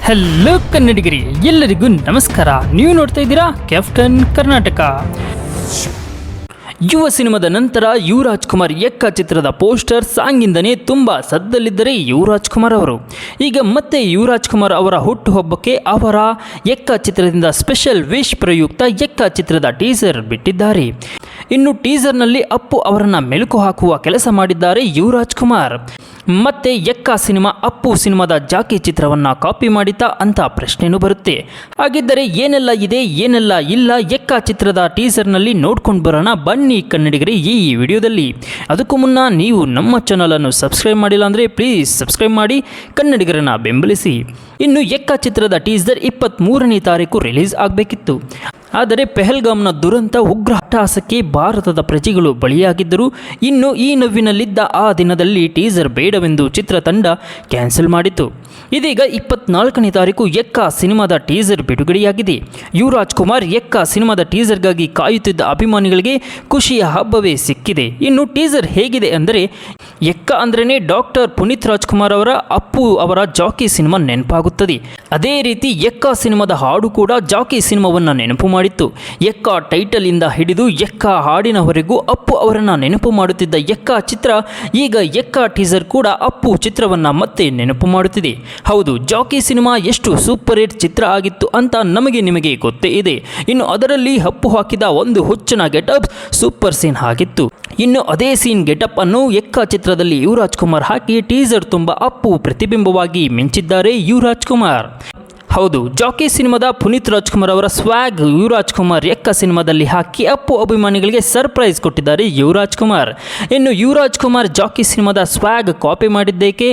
Hello ಕನ್ನಡಿಗರಿ, ಎಲ್ಲರಿಗೂ ನಮಸ್ಕಾರ. ನೀವು ನೋಡ್ತಾ ಇದ್ದೀರಾ ಕ್ಯಾಪ್ಟನ್ ಕರ್ನಾಟಕ. ಯುವ ಸಿನಿಮಾದ ನಂತರ ಯುವರಾಜ್ ಕುಮಾರ್ ಎಕ್ಕ ಚಿತ್ರದ ಪೋಸ್ಟರ್ ಸಾಂಗಿಂದನೇ ತುಂಬ ಸದ್ದಲ್ಲಿದ್ದರೆ ಯುವರಾಜ್ ಕುಮಾರ್ ಅವರು ಈಗ ಮತ್ತೆ ಯುವರಾಜ್ ಕುಮಾರ್ ಅವರ ಹುಟ್ಟುಹಬ್ಬಕ್ಕೆ ಅವರ ಎಕ್ಕ ಚಿತ್ರದಿಂದ ಸ್ಪೆಷಲ್ ವಿಶ್ ಪ್ರಯುಕ್ತ ಎಕ್ಕ ಚಿತ್ರದ ಟೀಸರ್ ಬಿಟ್ಟಿದ್ದಾರೆ. ಇನ್ನು ಟೀಸರ್ನಲ್ಲಿ ಅಪ್ಪು ಅವರನ್ನು ಮೆಲುಕು ಹಾಕುವ ಕೆಲಸ ಮಾಡಿದ್ದಾರೆ ಯುವರಾಜ್ ಕುಮಾರ್. ಮತ್ತೆ ಎಕ್ಕ ಸಿನಿಮಾ ಅಪ್ಪು ಸಿನಿಮಾದ ಜಾಕಿ ಚಿತ್ರವನ್ನು ಕಾಪಿ ಮಾಡಿತಾ ಅಂತ ಪ್ರಶ್ನೆನೂ ಬರುತ್ತೆ. ಹಾಗಿದ್ದರೆ ಏನೆಲ್ಲ ಇದೆ ಏನೆಲ್ಲ ಇಲ್ಲ ಎಕ್ಕ ಚಿತ್ರದ ಟೀಸರ್ನಲ್ಲಿ ನೋಡ್ಕೊಂಡು ಬರೋಣ ಬನ್ನಿ ಕನ್ನಡಿಗರೇ ಈ ವಿಡಿಯೋದಲ್ಲಿ. ಅದಕ್ಕೂ ಮುನ್ನ ನೀವು ನಮ್ಮ ಚಾನಲನ್ನು ಸಬ್ಸ್ಕ್ರೈಬ್ ಮಾಡಿಲ್ಲ ಅಂದರೆ ಪ್ಲೀಸ್ ಸಬ್ಸ್ಕ್ರೈಬ್ ಮಾಡಿ ಕನ್ನಡಿಗರನ್ನು ಬೆಂಬಲಿಸಿ. ಇನ್ನು ಎಕ್ಕ ಚಿತ್ರದ ಟೀಸರ್ 23ನೇ ತಾರೀಕು ರಿಲೀಸ್ ಆಗಬೇಕಿತ್ತು. ಆದರೆ ಪೆಹಲ್ಗಾಮ್ನ ದುರಂತ ಉಗ್ರ ಅಟ್ಟಹಾಸಕ್ಕೆ ಭಾರತದ ಪ್ರಜೆಗಳು ಬಲಿಯಾಗಿದ್ದರು. ಇನ್ನು ಈ ನೋವಿನಲ್ಲಿದ್ದ ಆ ದಿನದಲ್ಲಿ ಟೀಸರ್ ಬೇಡವೆಂದು ಚಿತ್ರತಂಡ ಕ್ಯಾನ್ಸಲ್ ಮಾಡಿತು. ಇದೀಗ 24ನೇ ತಾರೀಕು ಎಕ್ಕ ಸಿನಿಮಾದ ಟೀಸರ್ ಬಿಡುಗಡೆಯಾಗಿದೆ. ಯುವರಾಜ್ ಕುಮಾರ್ ಎಕ್ಕ ಸಿನಿಮಾದ ಟೀಸರ್ಗಾಗಿ ಕಾಯುತ್ತಿದ್ದ ಅಭಿಮಾನಿಗಳಿಗೆ ಖುಷಿಯ ಹಬ್ಬವೇ ಸಿಕ್ಕಿದೆ. ಇನ್ನು ಟೀಸರ್ ಹೇಗಿದೆ ಅಂದರೆ, ಎಕ್ಕ ಅಂದ್ರೇ ಡಾಕ್ಟರ್ ಪುನೀತ್ ರಾಜ್ಕುಮಾರ್ ಅವರ ಅಪ್ಪು ಅವರ ಜಾಕಿ ಸಿನಿಮಾ ನೆನಪಾಗುತ್ತದೆ. ಅದೇ ರೀತಿ ಎಕ್ಕ ಸಿನಿಮಾದ ಹಾಡು ಕೂಡ ಜಾಕಿ ಸಿನಿಮಾವನ್ನು ನೆನಪು ಮಾಡಿತ್ತು. ಎಕ್ಕ ಟೈಟಲ್ ಇಂದ ಹಿಡಿದು ಎಕ್ಕ ಹಾಡಿನವರೆಗೂ ಅಪ್ಪು ಅವರನ್ನು ನೆನಪು ಮಾಡುತ್ತಿದ್ದ ಎಕ್ಕ ಚಿತ್ರ ಈಗ ಎಕ್ಕ ಟೀಸರ್ ಕೂಡ ಅಪ್ಪು ಚಿತ್ರವನ್ನು ಮತ್ತೆ ನೆನಪು ಮಾಡುತ್ತಿದೆ. ಹೌದು, ಜಾಕಿ ಸಿನಿಮಾ ಎಷ್ಟು ಸೂಪರ್ ಹಿಟ್ ಚಿತ್ರ ಆಗಿತ್ತು ಅಂತ ನಿಮಗೆ ಗೊತ್ತೇ ಇದೆ. ಇನ್ನು ಅದರಲ್ಲಿ ಅಪ್ಪು ಹಾಕಿದ ಒಂದು ಹುಚ್ಚನ ಗೆಟಪ್ ಸೂಪರ್ ಸೀನ್ ಆಗಿತ್ತು. ಇನ್ನು ಅದೇ ಸೀನ್ ಗೆಟಪ್ ಅನ್ನು ಎಕ್ಕ ಚಿತ್ರದಲ್ಲಿ ಯುವರಾಜ್ ಕುಮಾರ್ ಹಾಕಿ ಟೀಸರ್ ತುಂಬ ಅಪ್ಪು ಪ್ರತಿಬಿಂಬವಾಗಿ ಮಿಂಚಿದ್ದಾರೆ ಯುವರಾಜ್ ಕುಮಾರ್. ಹೌದು, ಜಾಕಿ ಸಿನಿಮಾದ ಪುನೀತ್ ರಾಜ್ಕುಮಾರ್ ಅವರ ಸ್ವ್ಯಾಗ್ ಯುವರಾಜ್ ಕುಮಾರ್ ಎಕ್ಕ ಸಿನಿಮಾದಲ್ಲಿ ಹಾಕಿ ಅಪ್ಪು ಅಭಿಮಾನಿಗಳಿಗೆ ಸರ್ಪ್ರೈಸ್ ಕೊಟ್ಟಿದ್ದಾರೆ ಯುವರಾಜ್ ಕುಮಾರ್. ಇನ್ನು ಯುವರಾಜ್ ಕುಮಾರ್ ಜಾಕಿ ಸಿನಿಮಾದ ಸ್ವ್ಯಾಗ್ ಕಾಪಿ ಮಾಡಿದ್ದೇಕೆ,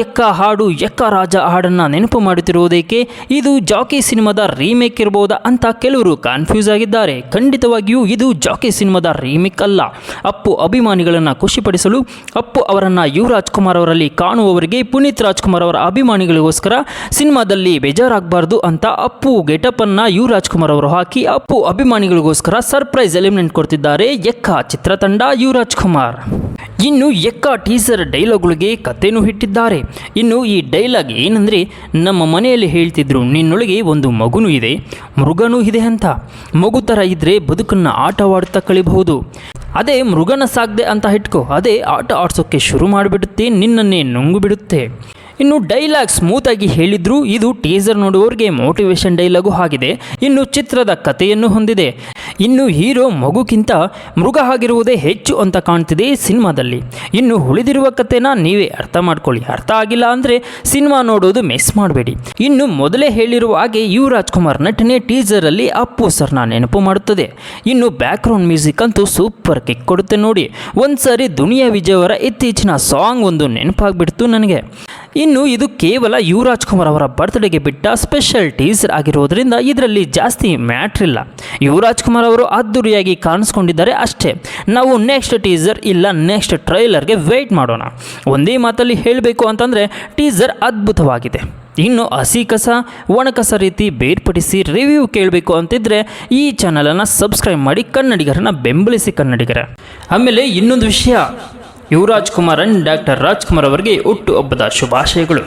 ಎಕ್ಕ ಹಾಡು ಎಕ್ಕ ರಾಜ ಹಾಡನ್ನು ನೆನಪು ಮಾಡುತ್ತಿರುವುದೇಕೆ, ಇದು ಜಾಕಿ ಸಿನಿಮಾದ ರೀಮೇಕ್ ಇರಬಹುದಾ ಅಂತ ಕೆಲವರು ಕನ್ಫ್ಯೂಸ್ ಆಗಿದ್ದಾರೆ. ಖಂಡಿತವಾಗಿಯೂ ಇದು ಜಾಕಿ ಸಿನಿಮಾದ ರೀಮೇಕ್ ಅಲ್ಲ. ಅಪ್ಪು ಅಭಿಮಾನಿಗಳನ್ನು ಖುಷಿಪಡಿಸಲು ಅಪ್ಪು ಅವರನ್ನು ಯುವರಾಜ್ ಕುಮಾರ್ ಅವರಲ್ಲಿ ಕಾಣುವವರಿಗೆ ಪುನೀತ್ ರಾಜ್ಕುಮಾರ್ ಅವರ ಅಭಿಮಾನಿಗಳಿಗೋಸ್ಕರ ಸಿನಿಮಾದಲ್ಲಿ ಬೇಜಾರಾಗಬಾರ್ದು ಅಂತ ಅಪ್ಪು ಗೆಟಪ್ ಅನ್ನ ಯುವರಾಜ್ ಕುಮಾರ್ ಅವರು ಹಾಕಿ ಅಪ್ಪು ಅಭಿಮಾನಿಗಳಿಗೋಸ್ಕರ ಸರ್ಪ್ರೈಸ್ ಎಲಿಮೆಂಟ್ ಕೊಡ್ತಿದ್ದಾರೆ ಎಕ್ಕ ಚಿತ್ರತಂಡ ಯುವರಾಜ್ ಕುಮಾರ್. ಇನ್ನು ಎಕ್ಕ ಟೀಸರ್ ಡೈಲಾಗ್ಗಳಿಗೆ ಕಥೆನೂ ಇಟ್ಟಿದ್ದಾರೆ. ಇನ್ನು ಈ ಡೈಲಾಗ್ ಏನಂದರೆ, ನಮ್ಮ ಮನೆಯಲ್ಲಿ ಹೇಳ್ತಿದ್ರು ನಿನ್ನೊಳಗೆ ಒಂದು ಮಗುನೂ ಇದೆ ಮೃಗನೂ ಇದೆ ಅಂತ. ಮಗು ಥರ ಇದ್ದರೆ ಬದುಕನ್ನು ಆಟವಾಡ್ತಾ ಕಳಿಬಹುದು. ಅದೇ ಮೃಗನ ಸಾಗದೆ ಅಂತ ಇಟ್ಕೋ, ಅದೇ ಆಟ ಆಡ್ಸೋಕ್ಕೆ ಶುರು ಮಾಡಿಬಿಡುತ್ತೆ, ನಿನ್ನನ್ನೇ ನುಂಗು ಬಿಡುತ್ತೆ. ಇನ್ನು ಡೈಲಾಗ್ ಸ್ಮೂತಾಗಿ ಹೇಳಿದ್ರು, ಇದು ಟೀಸರ್ ನೋಡುವವರಿಗೆ ಮೋಟಿವೇಶನ್ ಡೈಲಾಗು ಆಗಿದೆ. ಇನ್ನು ಚಿತ್ರದ ಕಥೆಯನ್ನು ಹೊಂದಿದೆ. ಇನ್ನು ಹೀರೋ ಮಗುಕ್ಕಿಂತ ಮೃಗ ಆಗಿರುವುದೇ ಹೆಚ್ಚು ಅಂತ ಕಾಣ್ತಿದೆ ಸಿನಿಮಾದಲ್ಲಿ. ಇನ್ನು ಉಳಿದಿರುವ ಕಥೆನ ನೀವೇ ಅರ್ಥ ಮಾಡ್ಕೊಳ್ಳಿ. ಅರ್ಥ ಆಗಿಲ್ಲ ಅಂದರೆ ಸಿನಿಮಾ ನೋಡೋದು ಮಿಸ್ ಮಾಡಬೇಡಿ. ಇನ್ನು ಮೊದಲೇ ಹೇಳಿರುವ ಹಾಗೆ ಯುವರಾಜ್ ಕುಮಾರ್ ನಟನೆ ಟೀಸರಲ್ಲಿ ಅಪ್ಪು ಸರ್ನ ನೆನಪು ಮಾಡುತ್ತದೆ. ಇನ್ನು ಬ್ಯಾಕ್ಗ್ರೌಂಡ್ ಮ್ಯೂಸಿಕ್ ಅಂತೂ ಸೂಪರ್ ಕಿಕ್ ಕೊಡುತ್ತೆ ನೋಡಿ. ಒಂದ್ಸರಿ ದುನಿಯಾ ವಿಜಯ್ ಅವರ ಇತ್ತೀಚಿನ ಸಾಂಗ್ ಒಂದು ನೆನಪಾಗ್ಬಿಡ್ತು ನನಗೆ. ಇನ್ನು ಇದು ಕೇವಲ ಯುವರಾಜ್ ಕುಮಾರ್ ಅವರ ಬರ್ತ್ಡೇಗೆ ಬಿಟ್ಟ ಸ್ಪೆಷಲ್ ಟೀಸರ್ ಆಗಿರೋದ್ರಿಂದ ಇದರಲ್ಲಿ ಜಾಸ್ತಿ ಮ್ಯಾಟ್ರ್ ಇಲ್ಲ. ಯುವರಾಜ್ ಕುಮಾರ್ ಅವರು ಅದ್ದೂರಿಯಾಗಿ ಕಾಣಿಸ್ಕೊಂಡಿದ್ದಾರೆ ಅಷ್ಟೇ. ನಾವು ನೆಕ್ಸ್ಟ್ ಟೀಸರ್ ಇಲ್ಲ ನೆಕ್ಸ್ಟ್ ಟ್ರೈಲರ್ಗೆ ವೆಯ್ಟ್ ಮಾಡೋಣ. ಒಂದೇ ಮಾತಲ್ಲಿ ಹೇಳಬೇಕು ಅಂತಂದರೆ ಟೀಸರ್ ಅದ್ಭುತವಾಗಿದೆ. ಇನ್ನು ಹಸಿ ಕಸ ಒಣ ಕಸ ರೀತಿ ಬೇರ್ಪಡಿಸಿ ರಿವ್ಯೂ ಕೇಳಬೇಕು ಅಂತಿದ್ರೆ ಈ ಚಾನಲನ್ನು ಸಬ್ಸ್ಕ್ರೈಬ್ ಮಾಡಿ ಕನ್ನಡಿಗರನ್ನು ಬೆಂಬಲಿಸಿ ಕನ್ನಡಿಗರ. ಆಮೇಲೆ ಇನ್ನೊಂದು ವಿಷಯ, ಯುವರಾಜ್ ಕುಮಾರ್ ಅಂಡ್ ಡಾಕ್ಟರ್ ರಾಜ್ಕುಮಾರ್ ಅವರಿಗೆ ಹುಟ್ಟುಹಬ್ಬದ ಶುಭಾಶಯಗಳು.